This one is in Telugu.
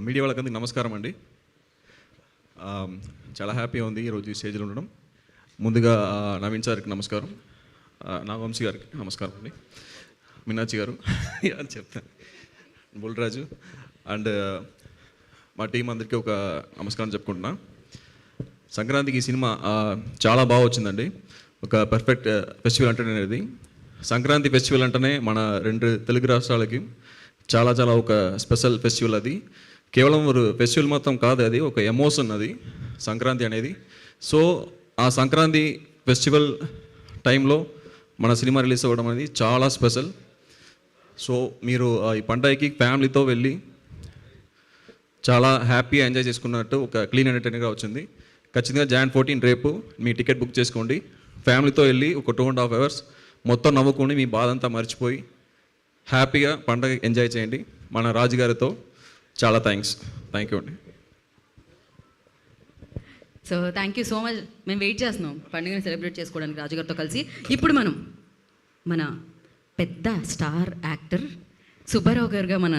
మీడియా వాళ్ళకందరికి నమస్కారం అండి. చాలా హ్యాపీగా ఉంది ఈరోజు ఈ స్టేజ్లో ఉండడం. ముందుగా నవీన్ సార్కి నమస్కారం, నాగవంశీ గారికి నమస్కారం అండి, మీనాక్షి గారు అని చెప్తాను, బుల్రాజు అండ్ మా టీం అందరికీ ఒక నమస్కారం చెప్పుకుంటున్నా. సంక్రాంతికి ఈ సినిమా చాలా బాగా వచ్చిందండి. ఒక పర్ఫెక్ట్ ఫెస్టివల్ అనేది. సంక్రాంతి ఫెస్టివల్ అంటేనే మన 2 తెలుగు రాష్ట్రాలకి చాలా చాలా ఒక స్పెషల్ ఫెస్టివల్. అది కేవలం ఒక ఫెస్టివల్ మొత్తం కాదు, అది ఒక ఎమోషన్ అది సంక్రాంతి అనేది. సో ఆ సంక్రాంతి ఫెస్టివల్ టైంలో మన సినిమా రిలీజ్ అవ్వడం అనేది చాలా స్పెషల్. సో మీరు ఈ పండగకి ఫ్యామిలీతో వెళ్ళి చాలా హ్యాపీగా ఎంజాయ్ చేసుకున్నట్టు ఒక క్లీన్ ఎంటర్టైనర్గా వచ్చింది. ఖచ్చితంగా Jan 14 రేపు మీ టికెట్ బుక్ చేసుకోండి. ఫ్యామిలీతో వెళ్ళి ఒక 2.5 hours మొత్తం నవ్వుకొని మీ బాధ అంతా మర్చిపోయి హ్యాపీగా పండగ ఎంజాయ్ చేయండి మన రాజుగారితో. చాలా థ్యాంక్ యూ అండి. So thank you so much. మేము వెయిట్ చేస్తున్నాం పండుగని సెలబ్రేట్ చేసుకోవడానికి రాజుగారితో కలిసి. ఇప్పుడు మన పెద్ద స్టార్ యాక్టర్ సుబ్బారావు గారుగా మన